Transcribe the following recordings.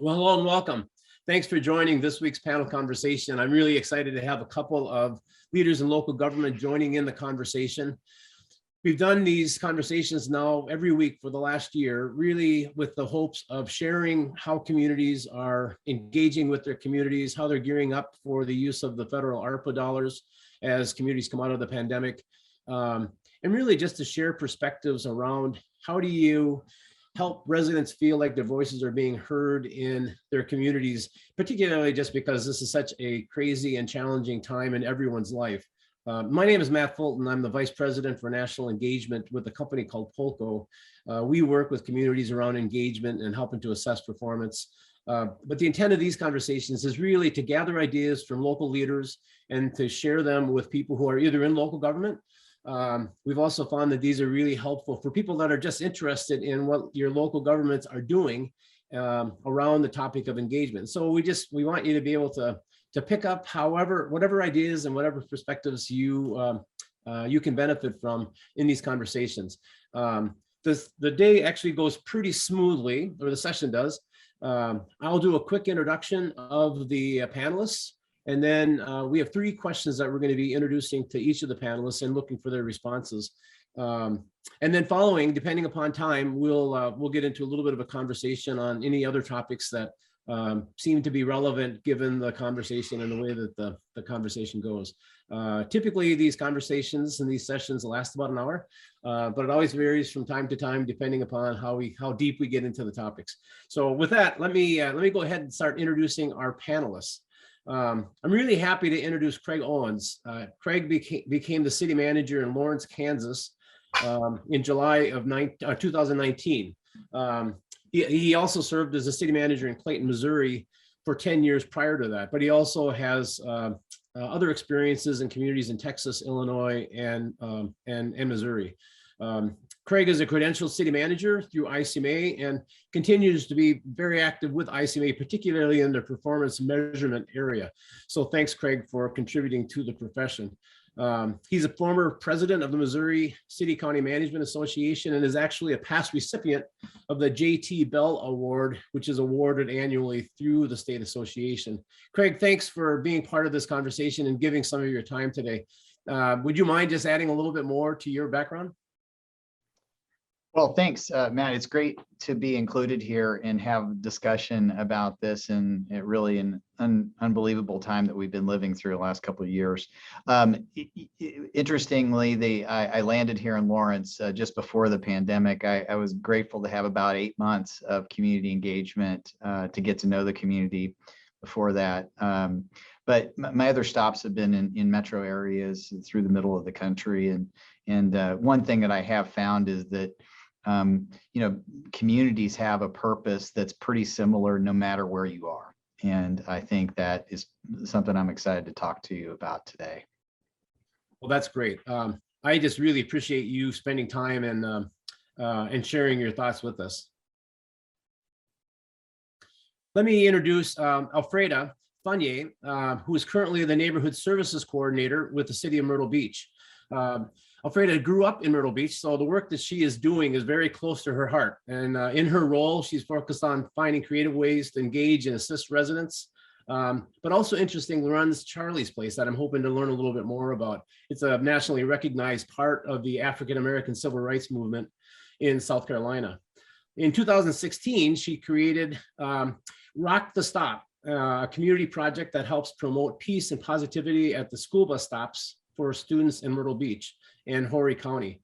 Well, hello and welcome. Thanks for joining this week's panel conversation. I'm really excited to have a couple of leaders in local government joining in the conversation. We've done these conversations now every week for the last year, really with the hopes of sharing how communities are engaging with their communities, how they're gearing up for the use of the federal ARPA dollars as communities come out of the pandemic. And really just to share perspectives around how do you help residents feel like their voices are being heard in their communities, particularly just because this is such a crazy and challenging time in everyone's life. My name is Matt Fulton. I'm the Vice President for National Engagement with a company called Polco. We work with communities around engagement and helping to assess performance. But the intent of these conversations is really to gather ideas from local leaders and to share them with people who are either in local government. We've also found that these are really helpful for people that are just interested in what your local governments are doing around the topic of engagement. So we want you to be able to pick up whatever ideas and whatever perspectives you can benefit from in these conversations. The day actually goes pretty smoothly, or the session does. I'll do a quick introduction of the panelists. And then we have 3 questions that we're going to be introducing to each of the panelists and looking for their responses. And then following, depending upon time, we'll get into a little bit of a conversation on any other topics that seem to be relevant given the conversation and the way that the conversation goes. Typically, these conversations and these sessions last about an hour, but it always varies from time to time depending upon how deep we get into the topics. So with that, let me go ahead and start introducing our panelists. I'm really happy to introduce Craig Owens. Craig became the city manager in Lawrence, Kansas in July of 2019. He also served as a city manager in Clayton, Missouri for 10 years prior to that, but he also has other experiences in communities in Texas, Illinois, and Missouri. Craig is a credentialed city manager through ICMA and continues to be very active with ICMA, particularly in the performance measurement area. So thanks, Craig, for contributing to the profession. He's a former president of the Missouri City County Management Association and is actually a past recipient of the J.T. Bell Award, which is awarded annually through the state association. Craig, thanks for being part of this conversation and giving some of your time today. Would you mind just adding a little bit more to your background? Well, thanks, Matt. It's great to be included here and have discussion about this, and really an unbelievable time that we've been living through the last couple of years. Interestingly, I landed here in Lawrence just before the pandemic. I was grateful to have about 8 months of community engagement to get to know the community before that. But my other stops have been in metro areas through the middle of the country. And one thing that I have found is that communities have a purpose that's pretty similar no matter where you are. And I think that is something I'm excited to talk to you about today. Well, that's great. I just really appreciate you spending time and sharing your thoughts with us. Let me introduce Alfreda Funnye, who is currently the Neighborhood Services Coordinator with the City of Myrtle Beach. Alfreda grew up in Myrtle Beach, so the work that she is doing is very close to her heart. And in her role, she's focused on finding creative ways to engage and assist residents, but also interestingly runs Charlie's Place that I'm hoping to learn a little bit more about. It's a nationally recognized part of the African-American civil rights movement in South Carolina. In 2016, she created Rock the Stop, a community project that helps promote peace and positivity at the school bus stops for students in Myrtle Beach and Horry County.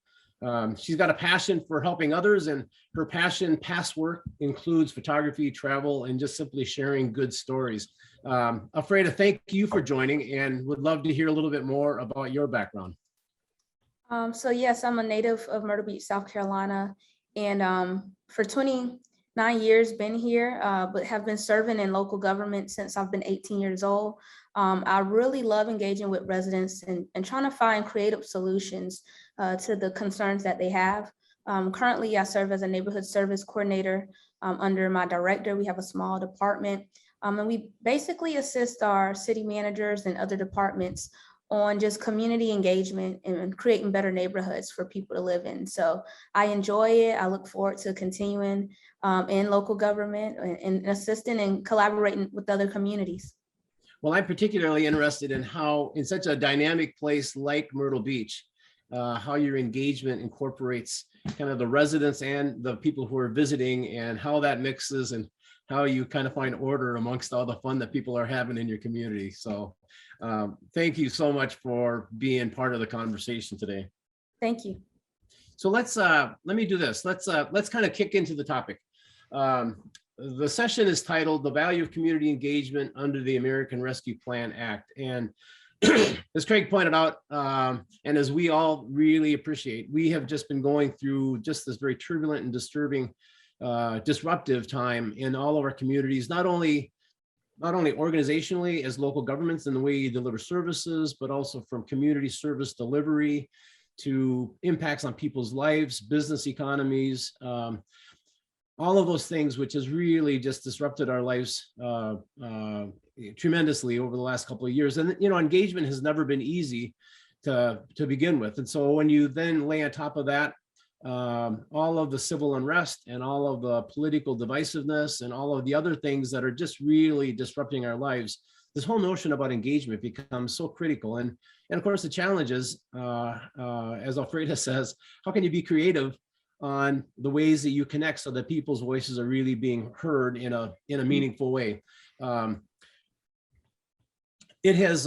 She's got a passion for helping others, and her past work includes photography, travel, and just simply sharing good stories. Alfreda, thank you for joining, and would love to hear a little bit more about your background. So yes, I'm a native of Myrtle Beach, South Carolina, and for 29 years been here, but have been serving in local government since I've been 18 years old. I really love engaging with residents and trying to find creative solutions to the concerns that they have. Currently, I serve as a neighborhood service coordinator under my director. We have a small department, and we basically assist our city managers and other departments on just community engagement and creating better neighborhoods for people to live in. So I enjoy it. I look forward to continuing in local government and assisting and collaborating with other communities. Well, I'm particularly interested in how, in such a dynamic place like Myrtle Beach, how your engagement incorporates kind of the residents and the people who are visiting, and how that mixes, and how you kind of find order amongst all the fun that people are having in your community. So thank you so much for being part of the conversation today. Thank you. So let me do this. Let's kind of kick into the topic. The session is titled "The Value of Community Engagement Under the American Rescue Plan Act." And as Craig pointed out, and as we all really appreciate, we have just been going through just this very turbulent and disturbing, disruptive time in all of our communities, not only organizationally as local governments in the way you deliver services, but also from community service delivery to impacts on people's lives, business economies, all of those things, which has really just disrupted our lives tremendously over the last couple of years. And, you know, engagement has never been easy to begin with. And so when you then lay on top of that, all of the civil unrest and all of the political divisiveness and all of the other things that are just really disrupting our lives, this whole notion about engagement becomes so critical. And of course, the challenge is, as Alfreda says, how can you be creative on the ways that you connect so that people's voices are really being heard in a meaningful way? It's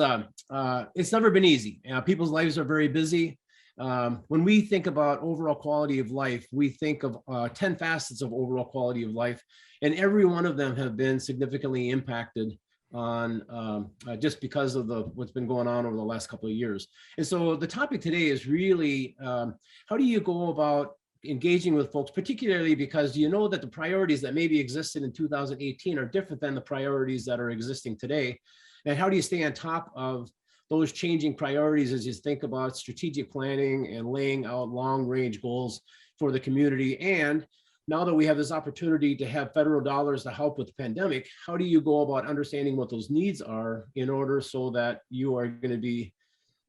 never been easy. People's lives are very busy. When we think about overall quality of life, we think of 10 facets of overall quality of life, and every one of them have been significantly impacted on just because of what's been going on over the last couple of years. And so the topic today is really, how do you go about engaging with folks, particularly because you know that the priorities that maybe existed in 2018 are different than the priorities that are existing today. And how do you stay on top of those changing priorities as you think about strategic planning and laying out long-range goals for the community? And now that we have this opportunity to have federal dollars to help with the pandemic, how do you go about understanding what those needs are in order so that you are going to be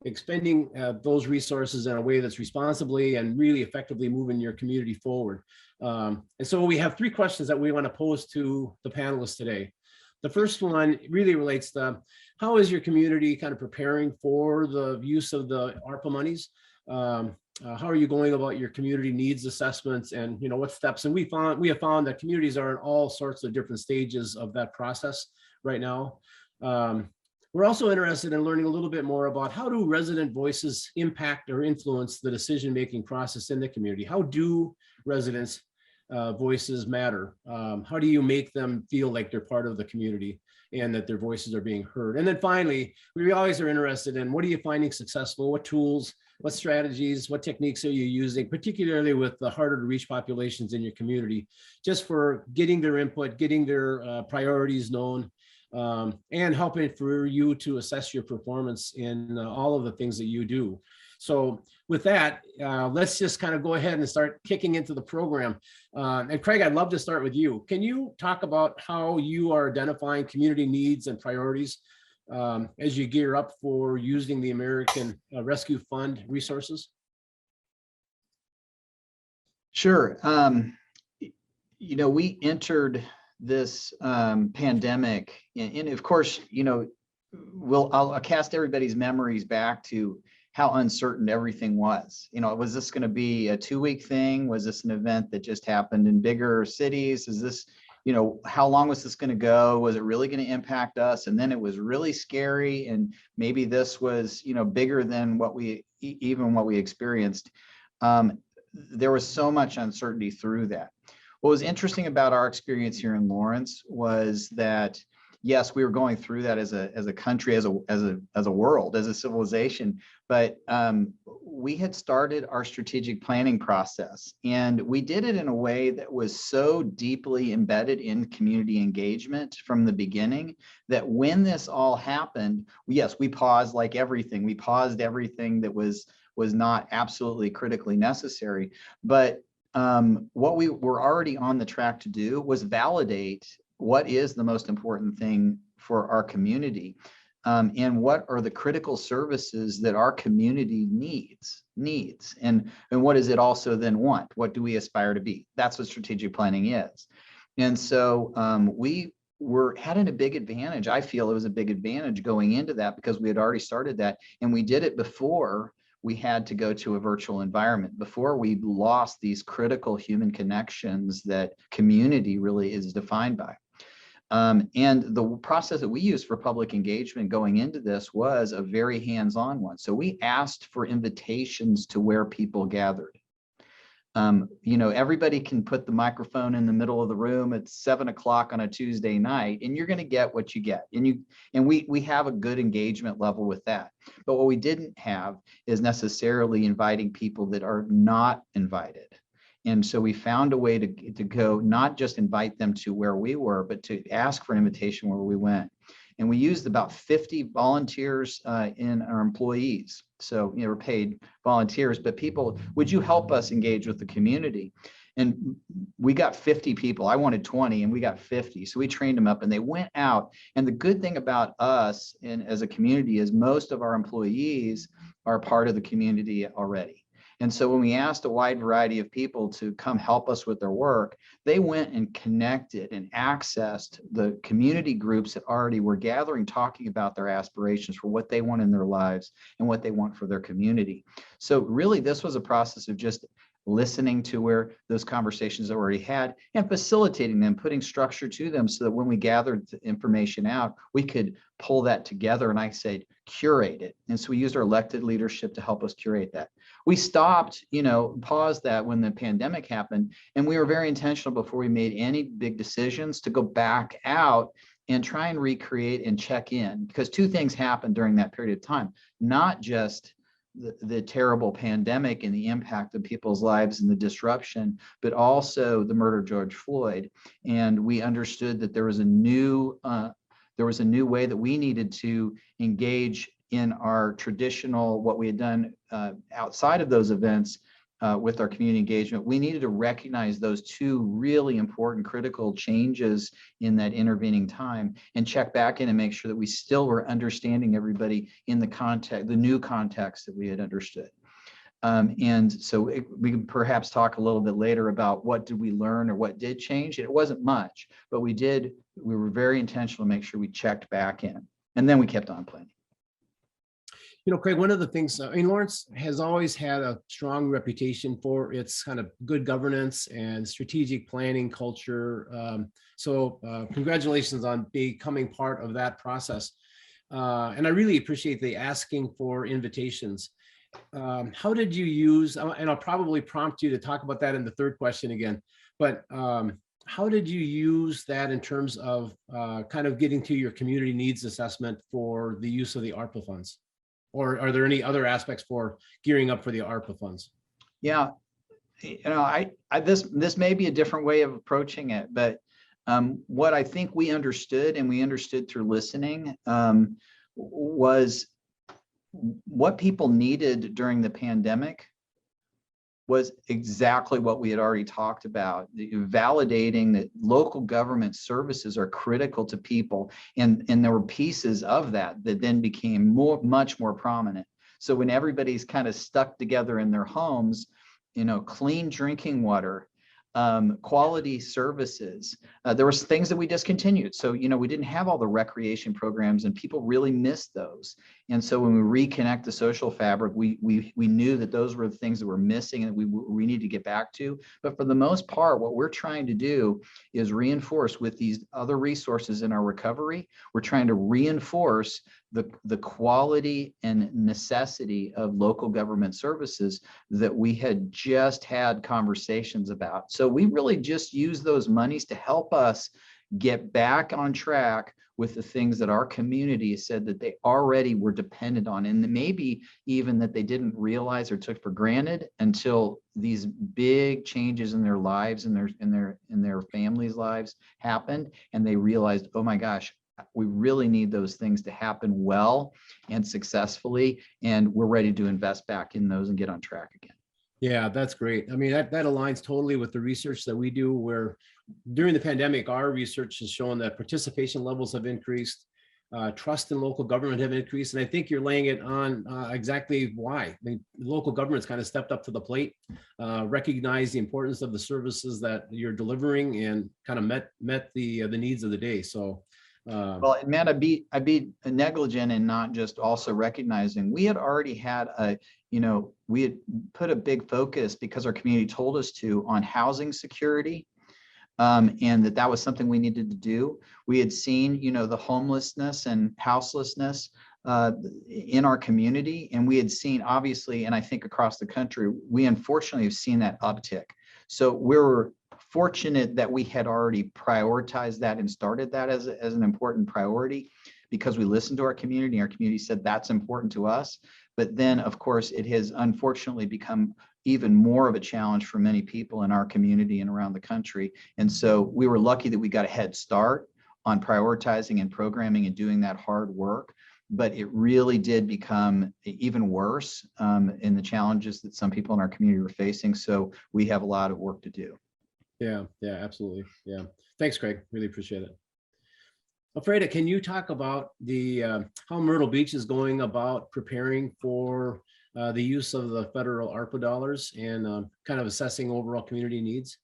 expending those resources in a way that's responsibly and really effectively moving your community forward? And so we have three questions that we want to pose to the panelists today. The first one really relates to how is your community kind of preparing for the use of the ARPA monies? How are you going about your community needs assessments, and you know what steps? And we have found that communities are in all sorts of different stages of that process right now. We're also interested in learning a little bit more about how do resident voices impact or influence the decision-making process in the community? How do residents' voices matter? How do you make them feel like they're part of the community and that their voices are being heard? And then finally, we always are interested in what are you finding successful? What tools, what strategies, what techniques are you using, particularly with the harder to reach populations in your community, just for getting their input, getting their priorities known, and helping for you to assess your performance in all of the things that you do. So with that, let's just kind of go ahead and start kicking into the program. And Craig, I'd love to start with you. Can you talk about how you are identifying community needs and priorities as you gear up for using the American Rescue Fund resources? Sure. You know, we entered this pandemic, and of course, you know, I'll cast everybody's memories back to how uncertain everything was. You know, was this going to be a 2-week thing? Was this an event that just happened in bigger cities? Is this, you know, how long was this going to go? Was it really going to impact us? And then it was really scary, and maybe this was, you know, bigger than what we experienced. There was so much uncertainty through that. What was interesting about our experience here in Lawrence was that, yes, we were going through that as a country, as a world, as a civilization, but we had started our strategic planning process, and we did it in a way that was so deeply embedded in community engagement from the beginning that when this all happened, yes, we paused like everything. We paused everything that was not absolutely critically necessary, but what we were already on the track to do was validate what is the most important thing for our community. and what are the critical services that our community needs, and what does it also then want? What do we aspire to be? That's what strategic planning is. And so we were having a big advantage. I feel it was a big advantage going into that because we had already started that, and we did it before we had to go to a virtual environment, before we lost these critical human connections that community really is defined by. And the process that we used for public engagement going into this was a very hands-on one. So we asked for invitations to where people gathered. Everybody can put the microphone in the middle of the room at 7 o'clock on a Tuesday night, and you're going to get what you get. And we have a good engagement level with that. But what we didn't have is necessarily inviting people that are not invited. And so we found a way to go, not just invite them to where we were, but to ask for invitation where we went. And we used about 50 volunteers in our employees. So, we're paid volunteers, but people, would you help us engage with the community? And we got 50 people. I wanted 20 and we got 50. So we trained them up and they went out. And the good thing about us and as a community is most of our employees are part of the community already. And so when we asked a wide variety of people to come help us with their work, they went and connected and accessed the community groups that already were gathering, talking about their aspirations for what they want in their lives and what they want for their community. So really, this was a process of just listening to where those conversations are already had and facilitating them, putting structure to them so that when we gathered the information out, we could pull that together. And I said, curate it. And so we used our elected leadership to help us curate that. We stopped, paused that when the pandemic happened. And we were very intentional before we made any big decisions to go back out and try and recreate and check in, because two things happened during that period of time, not just the terrible pandemic and the impact of people's lives and the disruption, but also the murder of George Floyd. And we understood that there was a new way that we needed to engage in our traditional, what we had done outside of those events with our community engagement. We needed to recognize those two really important critical changes in that intervening time and check back in and make sure that we still were understanding everybody in the context, the new context that we had understood. And so we can perhaps talk a little bit later about what did we learn or what did change. It wasn't much, but we were very intentional to make sure we checked back in, and then we kept on planning. Craig, one of the things, Lawrence has always had a strong reputation for its kind of good governance and strategic planning culture. So congratulations on becoming part of that process. And I really appreciate the asking for invitations. How did you use, and I'll probably prompt you to talk about that in the third question again, but how did you use that in terms of kind of getting to your community needs assessment for the use of the ARPA funds? Or are there any other aspects for gearing up for the ARPA funds? Yeah, this may be a different way of approaching it, but what I think we understood, and we understood through listening, was what people needed during the pandemic was exactly what we had already talked about, validating that local government services are critical to people. And there were pieces of that then became much more prominent. So when everybody's kind of stuck together in their homes, clean drinking water, quality services, there was things that we discontinued. So, we didn't have all the recreation programs and people really missed those. And so when we reconnect the social fabric, we knew that those were the things that were missing and we need to get back to. But for the most part, what we're trying to do is reinforce with these other resources in our recovery. We're trying to reinforce the quality and necessity of local government services that we had just had conversations about. So we really just use those monies to help us get back on track with the things that our community said that they already were dependent on, and maybe even that they didn't realize or took for granted until these big changes in their lives and in their families' lives happened, and they realized, oh my gosh, we really need those things to happen well and successfully, and we're ready to invest back in those and get on track again. Yeah, that's great. I mean, that aligns totally with the research that we do, where during the pandemic, our research has shown that participation levels have increased. trust in local government have increased. And I think you're laying it on exactly why. I mean, local government's kind of stepped up to the plate, recognized the importance of the services that you're delivering, and kind of met the needs of the day. So, well, and Matt, I'd be negligent in not just also recognizing we had already had we had put a big focus, because our community told us to, on housing security. And that was something we needed to do. We had seen, the homelessness and houselessness in our community, and we had seen, obviously, and I think across the country, we unfortunately have seen that uptick. So we were fortunate that we had already prioritized that and started that as an important priority, because we listened to our community. Our community said that's important to us. But then, of course, it has unfortunately become even more of a challenge for many people in our community and around the country. And so we were lucky that we got a head start on prioritizing and programming and doing that hard work. But it really did become even worse in the challenges that some people in our community were facing. So we have a lot of work to do. Yeah, absolutely. Yeah. Thanks, Craig. Really appreciate it. Alfreda, can you talk about how Myrtle Beach is going about preparing for the use of the federal ARPA dollars and kind of assessing overall community needs?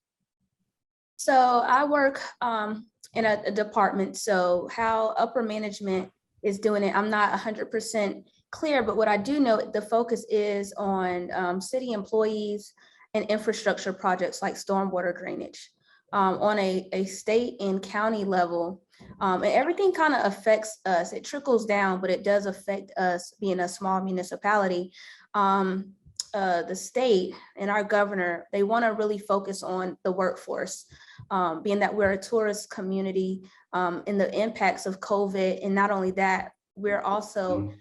So I work in a department, so how upper management is doing it, I'm not 100% clear, but what I do know, the focus is on city employees and infrastructure projects like stormwater drainage on a state and county level. And everything kind of affects us. It trickles down, but it does affect us being a small municipality. The state and our governor, they want to really focus on the workforce, being that we're a tourist community, and the impacts of COVID. And not only that, we're also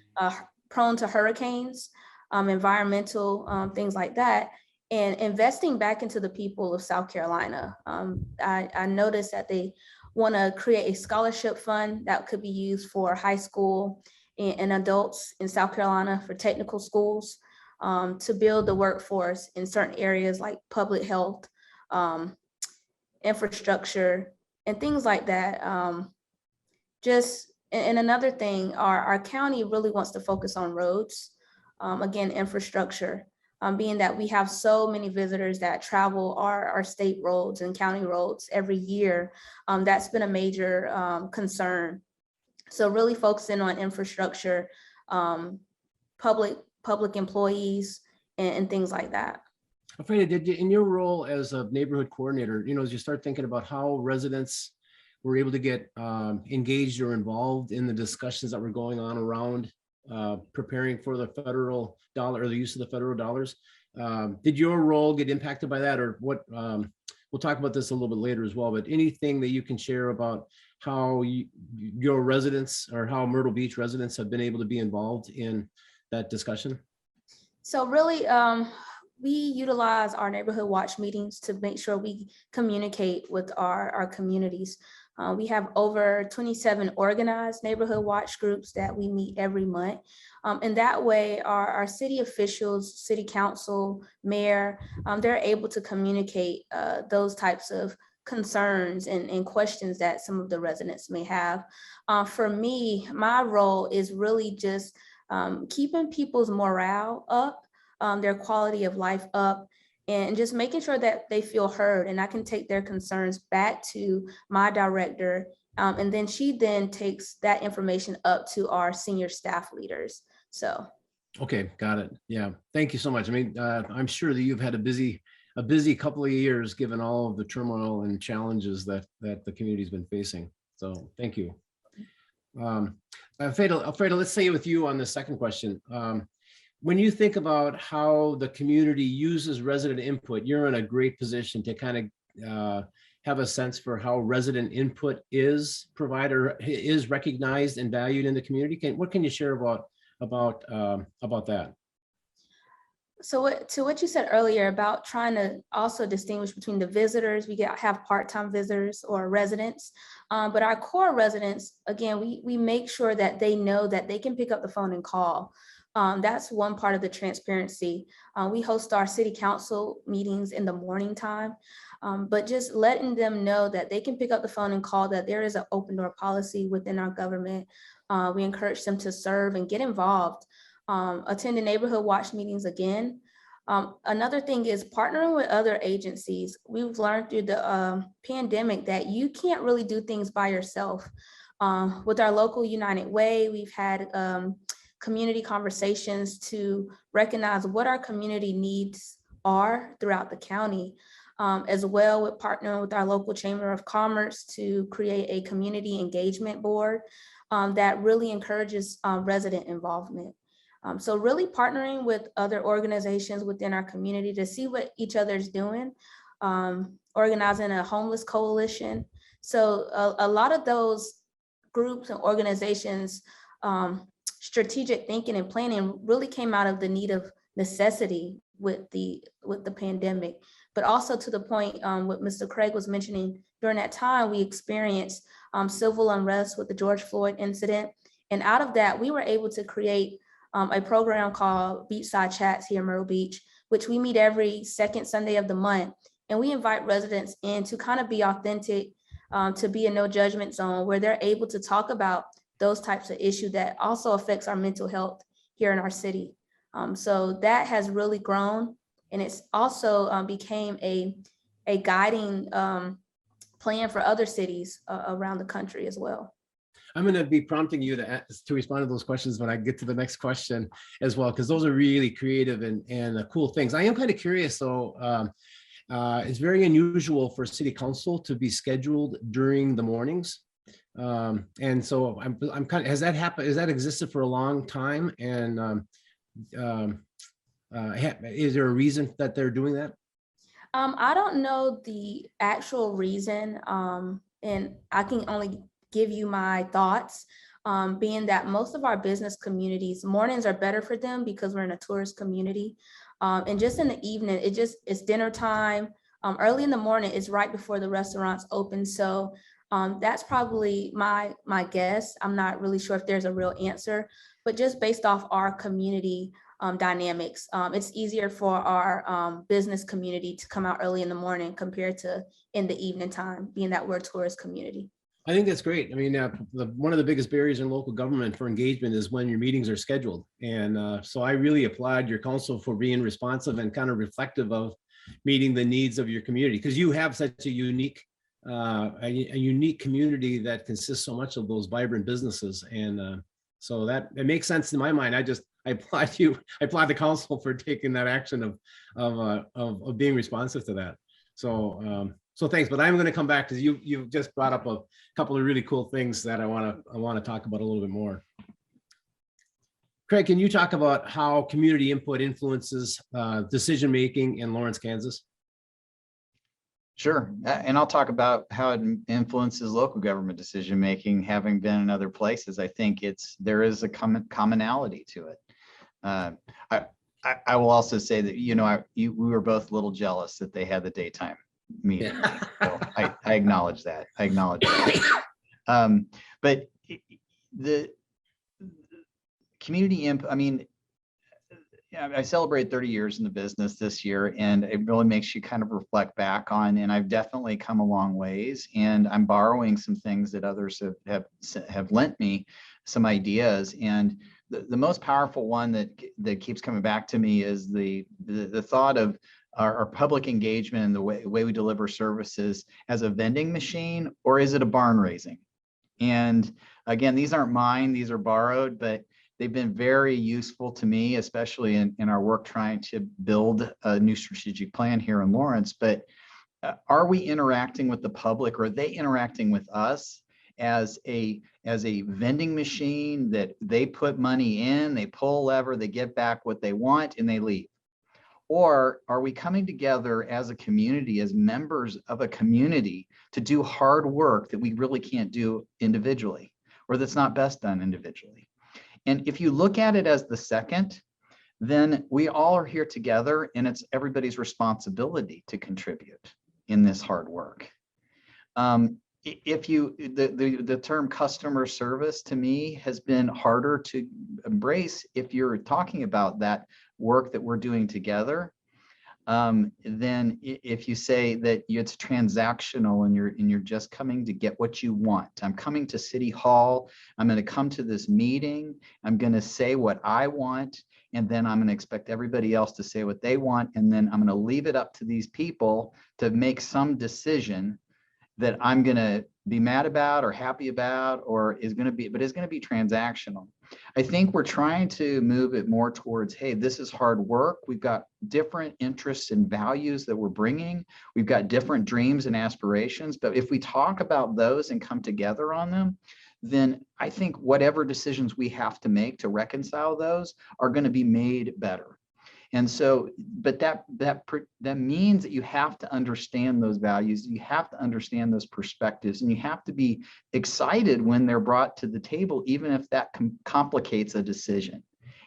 prone to hurricanes, environmental things like that. And investing back into the people of South Carolina. I noticed that they want to create a scholarship fund that could be used for high school and adults in South Carolina, for technical schools, to build the workforce in certain areas like public health, infrastructure, and things like that. And another thing, our county really wants to focus on roads, again, infrastructure. Being that we have so many visitors that travel our state roads and county roads every year, that's been a major concern. So really focusing on infrastructure, public employees, and things like that. Alfreda, did you, in your role as a neighborhood coordinator, as you start thinking about how residents were able to get engaged or involved in the discussions that were going on around preparing for the federal dollar or the use of the federal dollars. Did your role get impacted by that, or what? We'll talk about this a little bit later as well, but anything that you can share about how your residents or how Myrtle Beach residents have been able to be involved in that discussion? So really, we utilize our neighborhood watch meetings to make sure we communicate with our communities. We have over 27 organized neighborhood watch groups that we meet every month. And that way our city officials, city council, mayor, they're able to communicate those types of concerns and questions that some of the residents may have. For me, my role is really just keeping people's morale up, their quality of life up, and just making sure that they feel heard, and I can take their concerns back to my director. And then she then takes that information up to our senior staff leaders. So. Okay, got it. Yeah, thank you so much. I mean, I'm sure that you've had a busy couple of years, given all of the turmoil and challenges that the community's been facing. So thank you. Alfreda, let's stay with you on the second question. When you think about how the community uses resident input, you're in a great position to kind of have a sense for how resident input is provided, is recognized and valued in the community. What can you share about that? So to what you said earlier about trying to also distinguish between the visitors, we have part-time visitors or residents, but our core residents, again, we make sure that they know that they can pick up the phone and call. That's one part of the transparency. We host our city council meetings in the morning time, but just letting them know that they can pick up the phone and call, that there is an open door policy within our government, We encourage them to serve and get involved. Attend the neighborhood watch meetings again. Another thing is partnering with other agencies. We've learned through the pandemic that you can't really do things by yourself. With our local United Way, we've had community conversations to recognize what our community needs are throughout the county, as well with partnering with our local Chamber of Commerce to create a community engagement board that really encourages resident involvement. So really partnering with other organizations within our community to see what each other's doing, organizing a homeless coalition. So a lot of those groups and organizations, strategic thinking and planning really came out of the need of necessity with the pandemic, but also to the point what Mr. Craig was mentioning, during that time we experienced civil unrest with the George Floyd incident. And out of that, we were able to create a program called Beachside Chats here in Myrtle Beach, which we meet every second Sunday of the month. And we invite residents in to kind of be authentic, to be a no judgment zone where they're able to talk about those types of issues that also affects our mental health here in our city. So that has really grown, and it's also became a guiding plan for other cities around the country as well. I'm going to be prompting you to respond to those questions when I get to the next question as well, because those are really creative and cool things. I am kind of curious though. It's very unusual for city council to be scheduled during the mornings. And so I'm kind of, has that happened? Has that existed for a long time? And is there a reason that they're doing that? I don't know the actual reason, and I can only give you my thoughts, being that most of our business communities, mornings are better for them because we're in a tourist community. And just in the evening, it's dinner time. Early in the morning is right before the restaurants open. So that's probably my guess. I'm not really sure if there's a real answer, but just based off our community dynamics, it's easier for our business community to come out early in the morning compared to in the evening time, being that we're a tourist community. I think that's great. I mean, one of the biggest barriers in local government for engagement is when your meetings are scheduled. And so I really applaud your council for being responsive and kind of reflective of meeting the needs of your community, because you have such a unique community that consists so much of those vibrant businesses. And so that it makes sense in my mind. I applaud you. I applaud the council for taking that action of being responsive to that. So thanks, but I'm going to come back because you've just brought up a couple of really cool things that I want to talk about a little bit more. Craig, can you talk about how community input influences decision making in Lawrence, Kansas? Sure, and I'll talk about how it influences local government decision making. Having been in other places, I think there is a commonality to it. I will also say that we were both a little jealous that they had the daytime meeting. Yeah. So I acknowledge that. But the community input, I mean, I celebrate 30 years in the business this year, and it really makes you kind of reflect back on, and I've definitely come a long ways, and I'm borrowing some things that others have lent me some ideas. And the most powerful one that keeps coming back to me is the thought of our public engagement and the way we deliver services as a vending machine, or is it a barn raising? And again, these aren't mine, these are borrowed, but they've been very useful to me, especially in our work trying to build a new strategic plan here in Lawrence. But are we interacting with the public, or are they interacting with us as a vending machine that they put money in, they pull a lever, they get back what they want, and they leave? Or are we coming together as a community, as members of a community, to do hard work that we really can't do individually, or that's not best done individually? And if you look at it as the second, then we all are here together, and it's everybody's responsibility to contribute in this hard work. The term customer service to me has been harder to embrace if you're talking about that work that we're doing together. then if you say that it's transactional and you're just coming to get what you want, I'm coming to City Hall, I'm going to come to this meeting, I'm going to say what I want, and then I'm going to expect everybody else to say what they want, and then I'm going to leave it up to these people to make some decision that I'm going to be mad about or happy about, or is going to be, but it's going to be transactional. I think we're trying to move it more towards, hey, this is hard work. We've got different interests and values that we're bringing. We've got different dreams and aspirations. But if we talk about those and come together on them, then I think whatever decisions we have to make to reconcile those are going to be made better. And so, but that means that you have to understand those values, you have to understand those perspectives, and you have to be excited when they're brought to the table, even if that complicates a decision.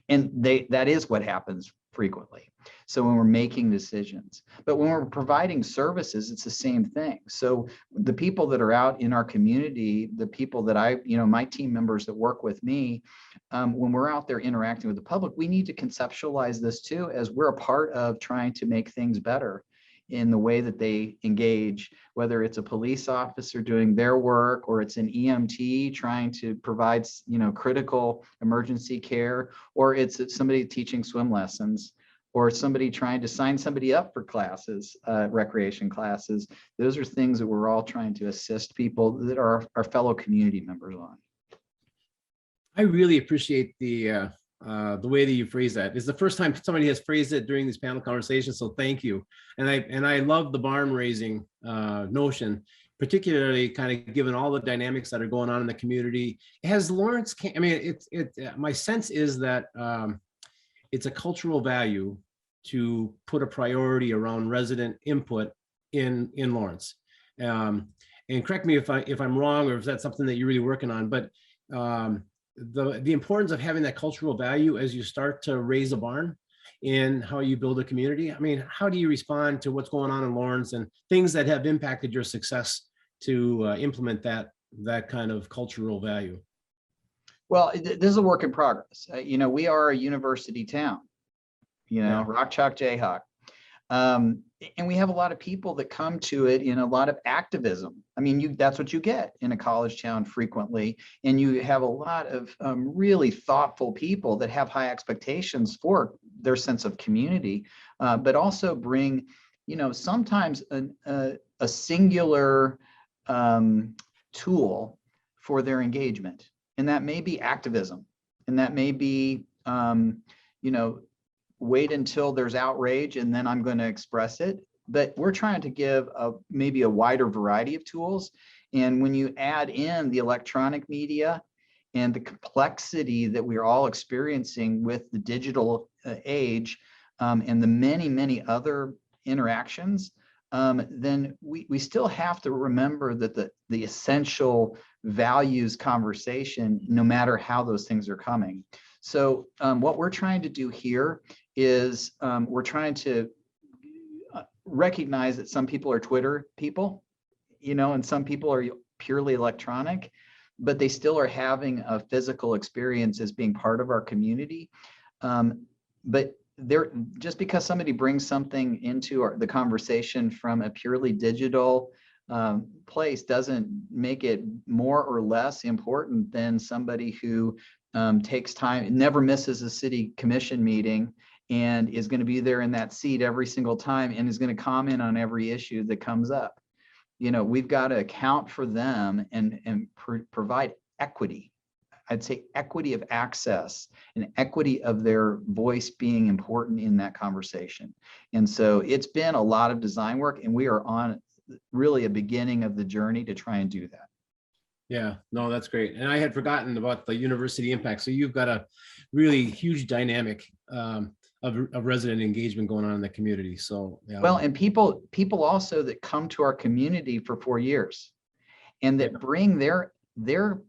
And that is what happens frequently. So when we're making decisions, but when we're providing services, it's the same thing. So the people that are out in our community, the people that my team members that work with me, when we're out there interacting with the public, we need to conceptualize this too, as we're a part of trying to make things better in the way that they engage, whether it's a police officer doing their work, or it's an EMT trying to provide, critical emergency care, or it's somebody teaching swim lessons, or somebody trying to sign somebody up for classes, recreation classes. Those are things that we're all trying to assist people that are our fellow community members on. I really appreciate the way that you phrase that. It's the first time somebody has phrased it during these panel conversations, so thank you. And I love the barn raising notion, particularly kind of given all the dynamics that are going on in the community. Has Lawrence, my sense is that it's a cultural value to put a priority around resident input in Lawrence. And correct me if I'm wrong, or if that's something that you're really working on, but the importance of having that cultural value as you start to raise a barn in how you build a community. I mean, how do you respond to what's going on in Lawrence and things that have impacted your success to implement that kind of cultural value? Well, this is a work in progress. We are a university town, Yeah. Rock Chalk Jayhawk. And we have a lot of people that come to it in a lot of activism. I mean, that's what you get in a college town frequently. And you have a lot of really thoughtful people that have high expectations for their sense of community, but also bring, sometimes a singular tool for their engagement. And that may be activism, and that may be, wait until there's outrage and then I'm going to express it. But we're trying to give maybe a wider variety of tools. And when you add in the electronic media and the complexity that we're all experiencing with the digital age, and the many, many other interactions, then we still have to remember that the essential values conversation, no matter how those things are coming. So what we're trying to do here is we're trying to recognize that some people are Twitter people, and some people are purely electronic, but they still are having a physical experience as being part of our community. But just because somebody brings something into the conversation from a purely digital place doesn't make it more or less important than somebody who takes time, never misses a city commission meeting, and is going to be there in that seat every single time and is going to comment on every issue that comes up. We've got to account for them and provide equity. I'd say equity of access and equity of their voice being important in that conversation. And so it's been a lot of design work, and we are on really a beginning of the journey to try and do that. Yeah, no, that's great. And I had forgotten about the university impact. So you've got a really huge dynamic of resident engagement going on in the community. So yeah. Well, and people also that come to our community for 4 years and that bring their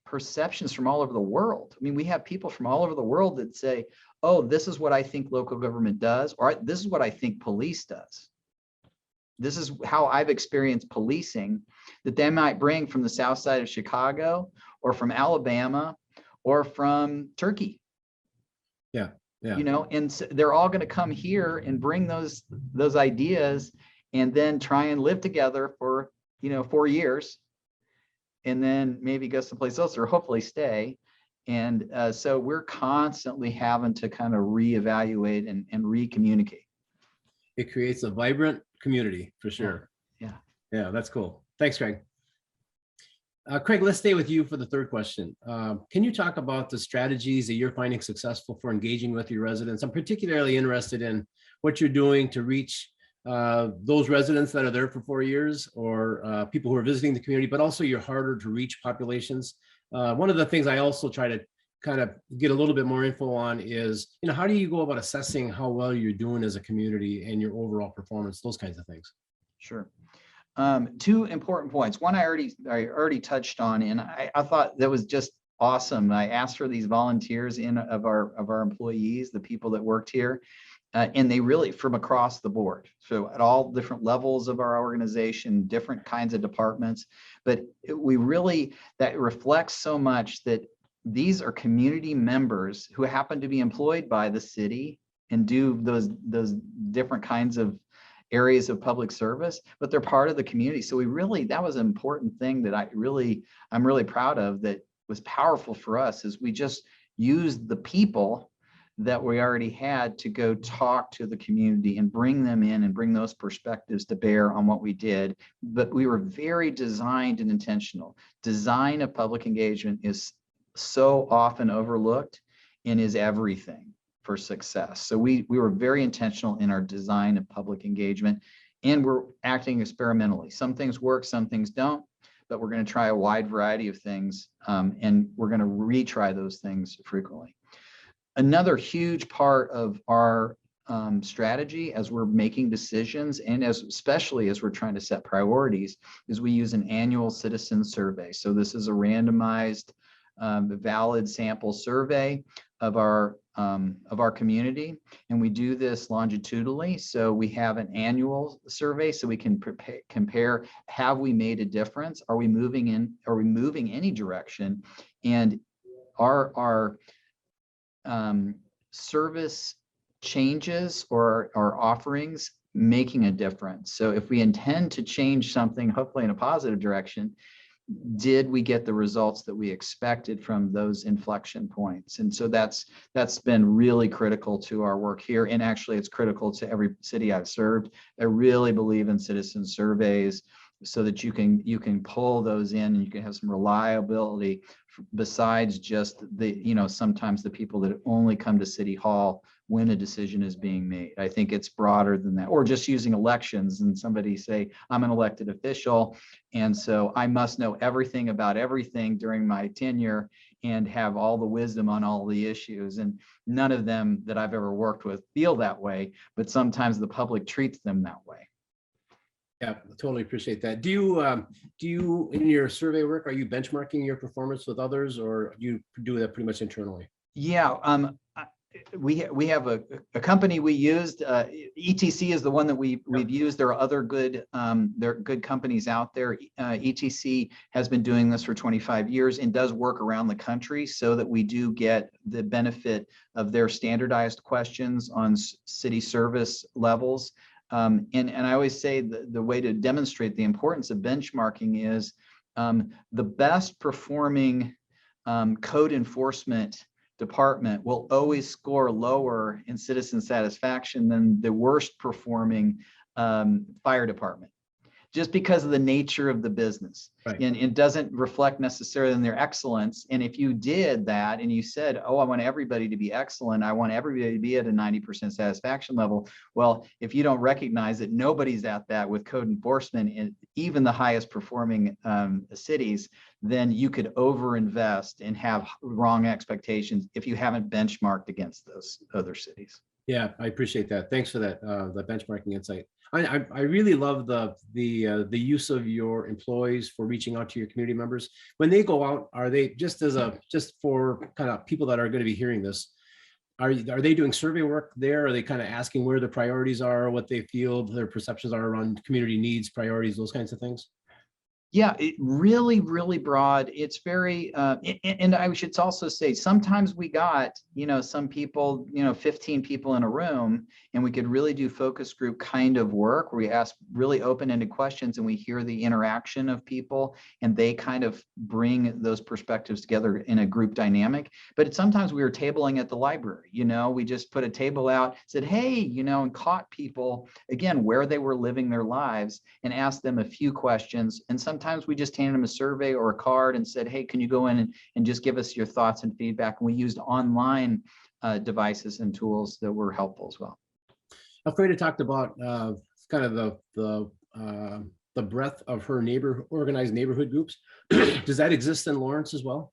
perceptions from all over the world. I mean, we have people from all over the world that say, oh, this is what I think local government does, or this is what I think police does. This is how I've experienced policing, that they might bring from the south side of Chicago or from Alabama or from Turkey. Yeah. Yeah. you know, and so they're all going to come here and bring those ideas and then try and live together for, 4 years, and then maybe go someplace else or hopefully stay. And so we're constantly having to kind of reevaluate and re-communicate. It creates a vibrant community for sure. Yeah. Yeah, that's cool. Thanks, Craig. Craig, let's stay with you for the third question. Can you talk about the strategies that you're finding successful for engaging with your residents? I'm particularly interested in what you're doing to reach those residents that are there for 4 years, or people who are visiting the community, but also your harder to reach populations. One of the things I also try to kind of get a little bit more info on is, how do you go about assessing how well you're doing as a community and your overall performance, those kinds of things? Sure. Two important points. One I already touched on, and I thought that was just awesome. I asked for these volunteers of our employees, the people that worked here, and they really from across the board. So at all different levels of our organization, different kinds of departments, but that reflects so much that these are community members who happen to be employed by the city and do those different kinds of areas of public service, but they're part of the community. So that was an important thing that I'm really proud of, that was powerful for us, is we just used the people that we already had to go talk to the community and bring them in and bring those perspectives to bear on what we did. But we were very designed and intentional. Design of public engagement is so often overlooked and is everything for success. So we were very intentional in our design of public engagement, and we're acting experimentally. Some things work, some things don't, but we're going to try a wide variety of things, and we're going to retry those things frequently. Another huge part of our strategy as we're making decisions, and especially as we're trying to set priorities, is we use an annual citizen survey. So this is a randomized, valid sample survey of our community, and we do this longitudinally. So we have an annual survey so we can compare, have we made a difference? Are we moving any direction? And our service changes or our offerings making a difference? So if we intend to change something, hopefully in a positive direction, did we get the results that we expected from those inflection points? And so that's been really critical to our work here. And actually it's critical to every city I've served. I really believe in citizen surveys so that you can pull those in and you can have some reliability besides just sometimes the people that only come to City Hall when a decision is being made. I think it's broader than that. Or just using elections and somebody say, I'm an elected official, and so I must know everything about everything during my tenure and have all the wisdom on all the issues. And none of them that I've ever worked with feel that way, but sometimes the public treats them that way. Yeah, totally appreciate that. Do you in your survey work, are you benchmarking your performance with others, or do you do that pretty much internally? Yeah, we have a company we used. ETC is the one that we've used. There are other good companies out there. ETC has been doing this for 25 years and does work around the country so that we do get the benefit of their standardized questions on city service levels. And I always say the way to demonstrate the importance of benchmarking is the best performing code enforcement department will always score lower in citizen satisfaction than the worst performing fire department, just because of the nature of the business. Right. And it doesn't reflect necessarily in their excellence. And if you did that and you said, oh, I want everybody to be excellent, I want everybody to be at a 90% satisfaction level. Well, if you don't recognize that nobody's at that with code enforcement in even the highest performing cities, then you could overinvest and have wrong expectations if you haven't benchmarked against those other cities. Yeah, I appreciate that. Thanks for that, the benchmarking insight. I really love the use of your employees for reaching out to your community members. When they go out, are they just for kind of people that are going to be hearing this, are they doing survey work there? Are they kind of asking where the priorities are, what they feel their perceptions are around community needs, priorities, those kinds of things? Yeah, it really, really broad. It's very, and I should also say, sometimes we got, some people, 15 people in a room, and we could really do focus group kind of work where we ask really open-ended questions and we hear the interaction of people and they kind of bring those perspectives together in a group dynamic. But sometimes we were tabling at the library, we just put a table out, said, hey, and caught people, again, where they were living their lives and asked them a few questions. And sometimes we just handed them a survey or a card and said, hey, can you go in and just give us your thoughts and feedback? And we used online devices and tools that were helpful as well. Alfreda talked about kind of the breadth of her organized neighborhood groups. Does that exist in Lawrence as well?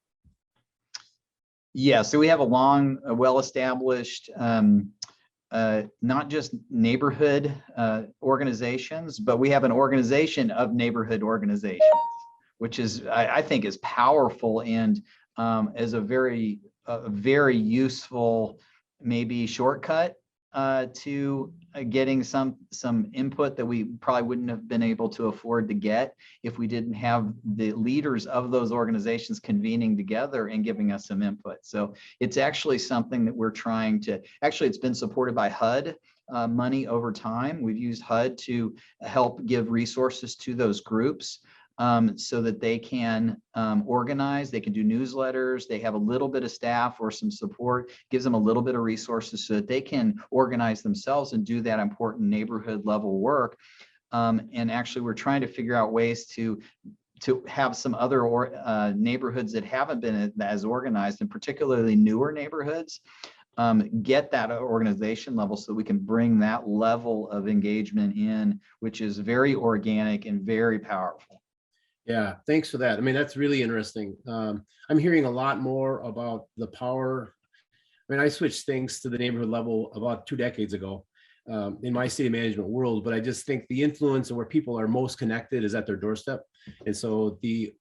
Yeah, so we have a long, well-established, not just neighborhood organizations, but we have an organization of neighborhood organizations, which is, I think, is powerful and is a very useful, maybe shortcut to getting some input that we probably wouldn't have been able to afford to get if we didn't have the leaders of those organizations convening together and giving us some input. So it's actually something that we're trying to, actually it's been supported by HUD money over time. We've used HUD to help give resources to those groups so that they can organize, they can do newsletters, they have a little bit of staff or some support, gives them a little bit of resources so that they can organize themselves and do that important neighborhood level work. And actually, we're trying to figure out ways to have some other neighborhoods that haven't been as organized, and particularly newer neighborhoods, get that organization level so we can bring that level of engagement in, which is very organic and very powerful. Yeah, thanks for that. I mean, that's really interesting. I'm hearing a lot more about the power. I mean, I switched things to the neighborhood level about 2 decades ago in my city management world, but I just think the influence and where people are most connected is at their doorstep. And so the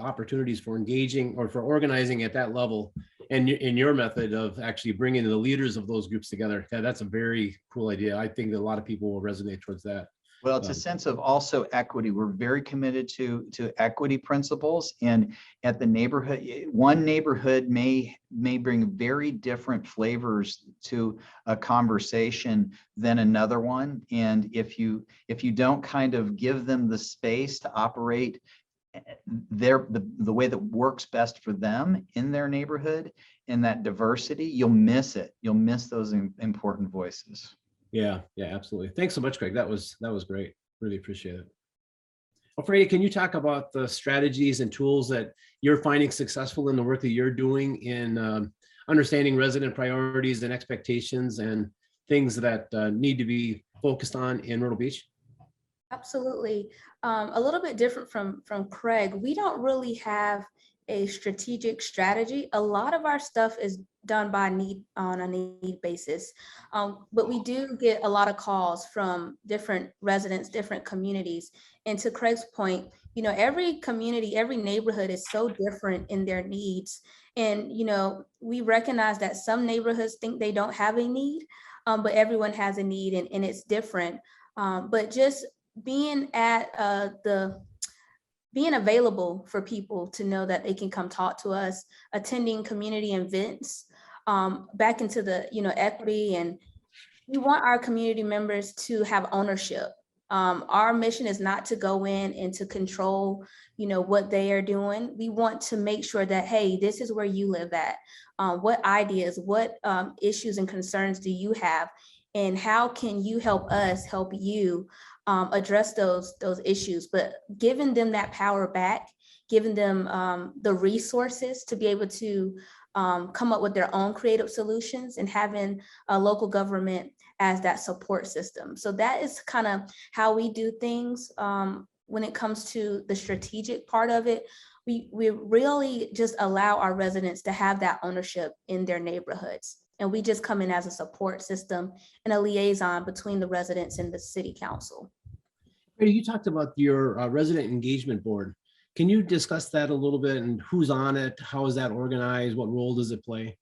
opportunities for engaging or for organizing at that level, and in your method of actually bringing the leaders of those groups together, that's a very cool idea. I think that a lot of people will resonate towards that. Well, it's a sense of also equity. We're very committed to equity principles, and at the neighborhood, one neighborhood may bring very different flavors to a conversation than another one. And if you don't kind of give them the space to operate the way that works best for them in their neighborhood, in that diversity, you'll miss it. You'll miss those important voices. Yeah, absolutely. Thanks so much, Craig. That was great. Really appreciate it. Alfreda, can you talk about the strategies and tools that you're finding successful in the work that you're doing in understanding resident priorities and expectations and things that need to be focused on in Myrtle Beach? Absolutely. A little bit different from Craig. We don't really have a strategic strategy. A lot of our stuff is done by need, on a need basis. But we do get a lot of calls from different residents, different communities. And to Craig's point, every community, every neighborhood is so different in their needs. And, we recognize that some neighborhoods think they don't have a need, but everyone has a need and it's different. But just being at being available for people to know that they can come talk to us, attending community events, back into the, equity. And we want our community members to have ownership. Our mission is not to go in and to control, what they are doing. We want to make sure that, hey, this is where you live at. What ideas, what issues and concerns do you have? And how can you help us help you address those issues, but giving them that power back, giving them the resources to be able to come up with their own creative solutions, and having a local government as that support system. So that is kind of how we do things when it comes to the strategic part of it. We really just allow our residents to have that ownership in their neighborhoods. And we just come in as a support system and a liaison between the residents and the city council. You talked about your resident engagement board. Can you discuss that a little bit, and who's on it? How is that organized? What role does it play?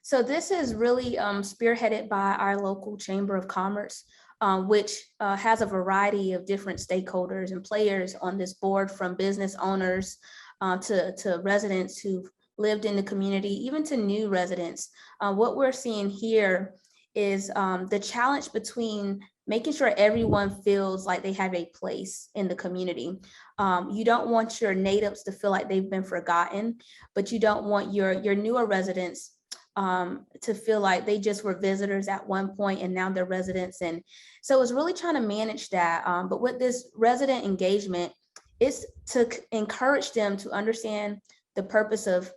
So this is really spearheaded by our local Chamber of Commerce. which has a variety of different stakeholders and players on this board, from business owners to residents who've lived in the community, even to new residents. What we're seeing here is the challenge between making sure everyone feels like they have a place in the community. You don't want your natives to feel like they've been forgotten, but you don't want your newer residents to feel like they just were visitors at one point and now they're residents. And so it's really trying to manage that. But with this resident engagement, it's to encourage them to understand the purpose of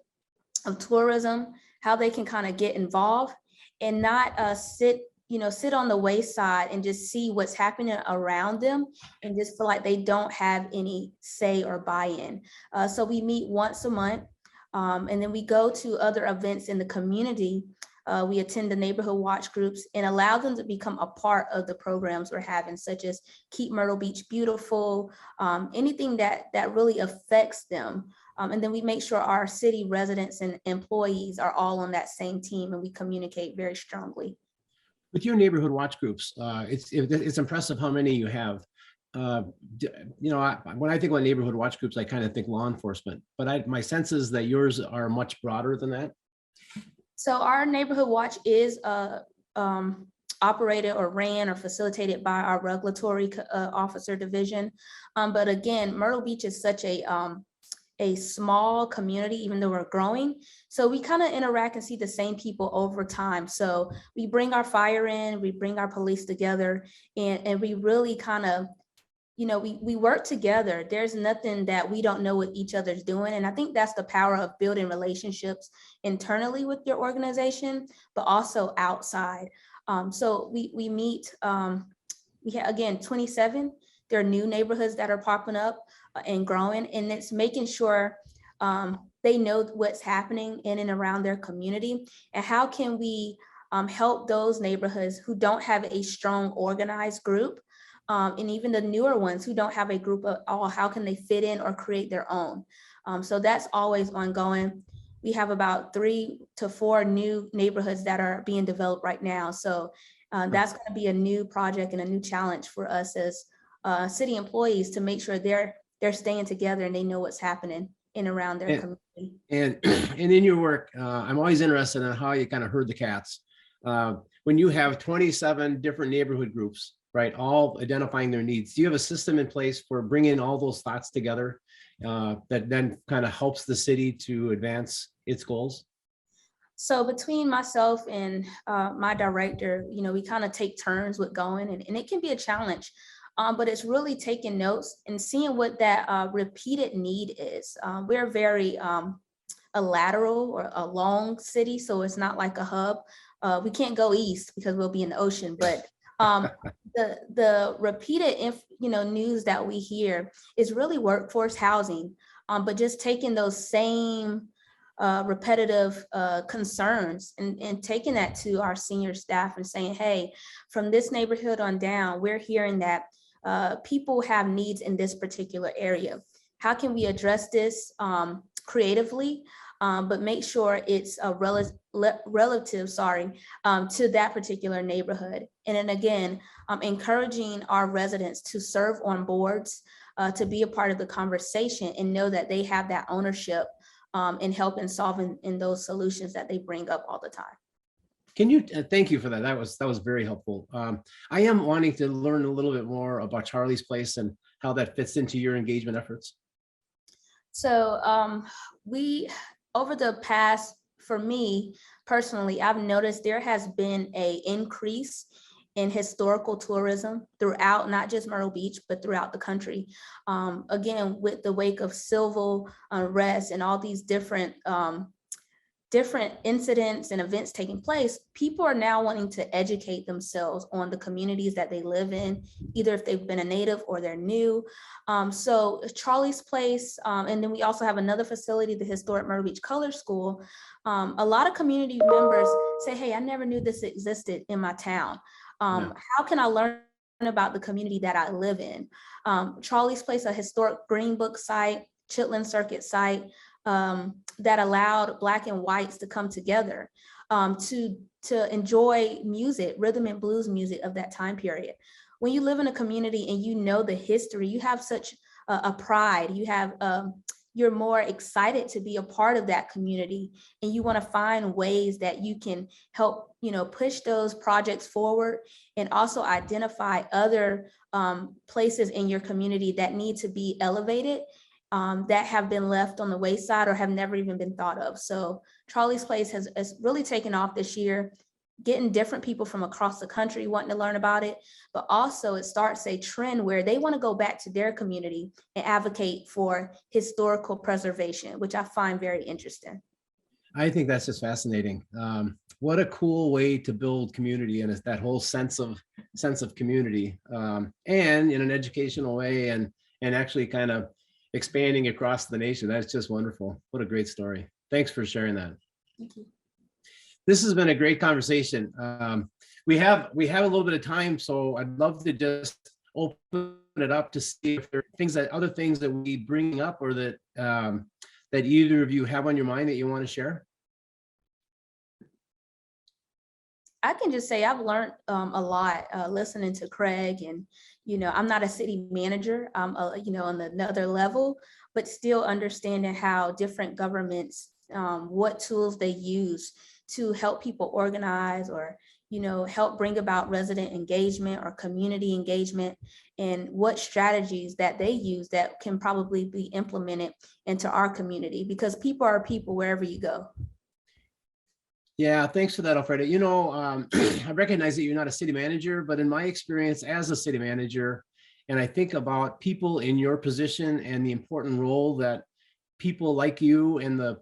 tourism, how they can kind of get involved and not sit on the wayside and just see what's happening around them and just feel like they don't have any say or buy-in. So we meet once a month, and then we go to other events in the community. We attend the neighborhood watch groups and allow them to become a part of the programs we're having, such as Keep Myrtle Beach Beautiful, anything that really affects them. And then we make sure our city residents and employees are all on that same team and we communicate very strongly. With your neighborhood watch groups, it's impressive how many you have. When I think about neighborhood watch groups, I kind of think law enforcement, but my sense is that yours are much broader than that. So our neighborhood watch is operated or ran or facilitated by our regulatory officer division. But again, Myrtle Beach is such a small community, even though we're growing. So we kind of interact and see the same people over time. So we bring our fire in, we bring our police together, and we really kind of, we work together. There's nothing that we don't know what each other's doing. And I think that's the power of building relationships internally with your organization, but also outside. So we meet, we have, again, 27. There are new neighborhoods that are popping up and growing, and it's making sure they know what's happening in and around their community, and how can we help those neighborhoods who don't have a strong organized group, and even the newer ones who don't have a group at all, how can they fit in or create their own? So that's always ongoing. We have about 3 to 4 new neighborhoods that are being developed right now. So that's going to be a new project and a new challenge for us as city employees to make sure they're staying together and they know what's happening in around their community. And in your work, I'm always interested in how you kind of herd the cats. When you have 27 different neighborhood groups, right, all identifying their needs, do you have a system in place for bringing all those thoughts together that then kind of helps the city to advance its goals? So between myself and my director, we kind of take turns with going, and it can be a challenge. But it's really taking notes and seeing what that repeated need is. We're very a lateral or a long city, so it's not like a hub. We can't go east because we'll be in the ocean, but the repeated news that we hear is really workforce housing, but just taking those same repetitive concerns and taking that to our senior staff and saying, hey, from this neighborhood on down, we're hearing that people have needs in this particular area. How can we address this creatively, but make sure it's a relative to that particular neighborhood? And then again, encouraging our residents to serve on boards, to be a part of the conversation and know that they have that ownership and help in solving in those solutions that they bring up all the time. Can you, thank you for that. That was very helpful. I am wanting to learn a little bit more about Charlie's Place and how that fits into your engagement efforts. So we, over the past, for me personally, I've noticed there has been an increase in historical tourism throughout, not just Myrtle Beach, but throughout the country. Again, with the wake of civil unrest and all these different incidents and events taking place, people are now wanting to educate themselves on the communities that they live in, either if they've been a native or they're new. So Charlie's Place, and then we also have another facility, the historic Myrtle Beach Color School. A lot of community members say, hey, I never knew this existed in my town. How can I learn about the community that I live in? Charlie's Place, a historic Green Book site, Chitlin Circuit site, that allowed Black and whites to come together. to enjoy music, rhythm and blues music of that time period. When you live in a community and you know the history, you have such a pride. You have you're more excited to be a part of that community, and you want to find ways that you can help, push those projects forward, and also identify other places in your community that need to be elevated, that have been left on the wayside or have never even been thought of. So Charlie's Place has really taken off this year, getting different people from across the country wanting to learn about it, but also it starts a trend where they want to go back to their community and advocate for historical preservation, which I find very interesting. I think that's just fascinating. What a cool way to build community, and it's that whole sense of community, and in an educational way, and actually kind of expanding across the nation. That's just wonderful. What a great story. Thanks for sharing that. Thank you. This has been a great conversation. We have a little bit of time, so I'd love to just open it up to see if there are other things that we bring up, or that that either of you have on your mind that you want to share. I can just say I've learned a lot listening to Craig, and I'm not a city manager, on another level, but still understanding how different governments, what tools they use to help people organize, or help bring about resident engagement or community engagement, and what strategies that they use that can probably be implemented into our community, because people are people wherever you go. Yeah, thanks for that, Alfreda. I recognize that you're not a city manager, but in my experience as a city manager, and I think about people in your position and the important role that people like you and the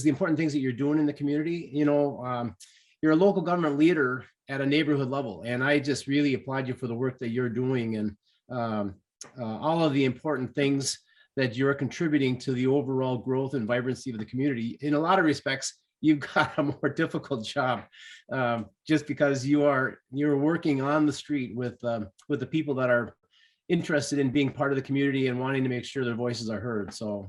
important things that you're doing in the community, you're a local government leader at a neighborhood level. And I just really applaud you for the work that you're doing, and all of the important things that you're contributing to the overall growth and vibrancy of the community. In a lot of respects, you've got a more difficult job, just because you're working on the street with the people that are interested in being part of the community and wanting to make sure their voices are heard. So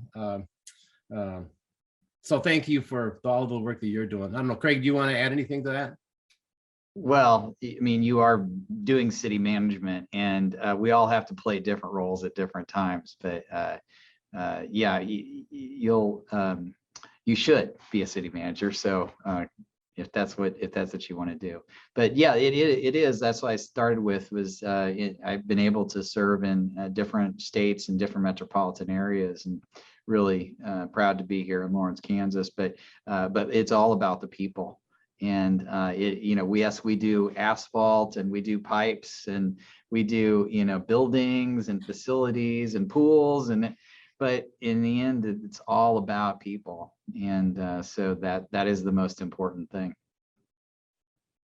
thank you for all the work that you're doing. I don't know, Craig, do you want to add anything to that? Well, I mean, you are doing city management, and we all have to play different roles at different times. But yeah, you should be a city manager. So if that's what you want to do. But yeah, it is. That's what I started with, was I've been able to serve in different states and different metropolitan areas, and really proud to be here in Lawrence, Kansas. But it's all about the people. And we do asphalt, and we do pipes, and we do buildings and facilities and pools, but in the end, it's all about people. And so that is the most important thing.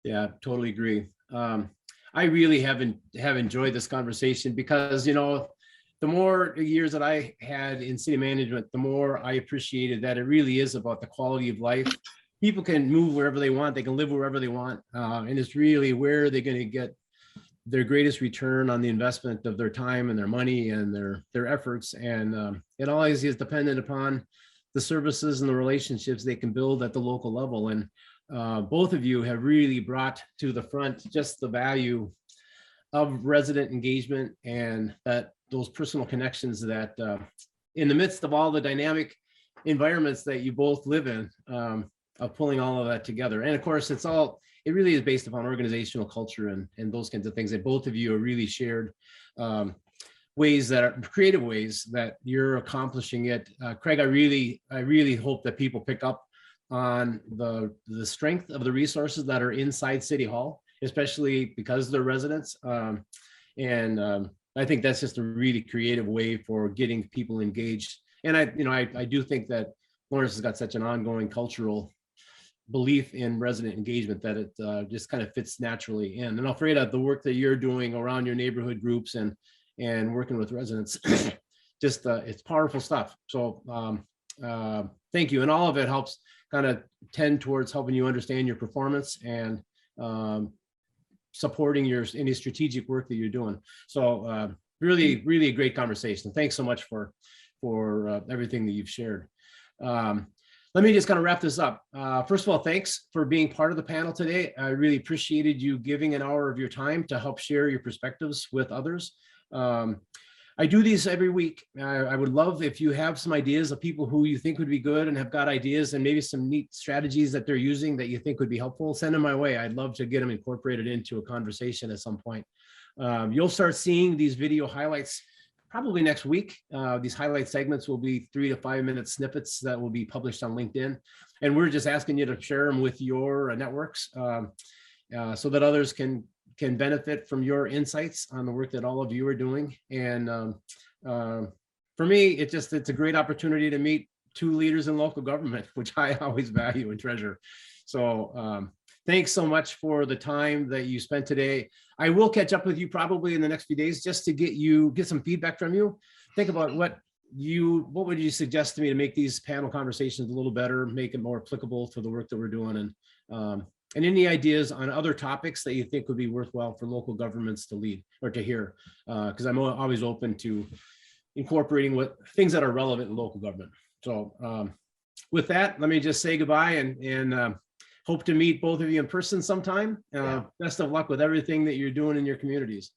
Yeah, totally agree. I really have enjoyed this conversation, because the more years that I had in city management, the more I appreciated that it really is about the quality of life. People can move wherever they want, they can live wherever they want, and it's really where they're going to get their greatest return on the investment of their time and their money and their efforts. And it always is dependent upon the services and the relationships they can build at the local level. And both of you have really brought to the front just the value of resident engagement, and that those personal connections that in the midst of all the dynamic environments that you both live in, of pulling all of that together. And of course, it really is based upon organizational culture and those kinds of things that both of you have really shared, ways that are creative ways that you're accomplishing it. Craig, I really hope that people pick up on the strength of the resources that are inside City Hall, especially because they're residents. I think that's just a really creative way for getting people engaged. And I do think that Lawrence has got such an ongoing cultural belief in resident engagement that it just kind of fits naturally in. And Alfreda, the work that you're doing around your neighborhood groups and working with residents, just it's powerful stuff. So thank you. And all of it helps kind of tend towards helping you understand your performance and supporting any strategic work that you're doing. So really, really a great conversation. Thanks so much for everything that you've shared. let me just kind of wrap this up. First of all, thanks for being part of the panel today. I really appreciated you giving an hour of your time to help share your perspectives with others. I do these every week. I would love if you have some ideas of people who you think would be good and have got ideas and maybe some neat strategies that they're using that you think would be helpful, send them my way. I'd love to get them incorporated into a conversation at some point. You'll start seeing these video highlights probably next week. These highlight segments will be 3 to 5 minute snippets that will be published on LinkedIn. And we're just asking you to share them with your networks so that others can benefit from your insights on the work that all of you are doing. And for me, it's a great opportunity to meet 2 leaders in local government, which I always value and treasure. So thanks so much for the time that you spent today. I will catch up with you probably in the next few days just to get some feedback from you. Think about what would you suggest to me to make these panel conversations a little better, make it more applicable to the work that we're doing, and any ideas on other topics that you think would be worthwhile for local governments to lead or to hear, because I'm always open to incorporating things that are relevant in local government. So with that, let me just say goodbye and hope to meet both of you in person sometime. Best of luck with everything that you're doing in your communities.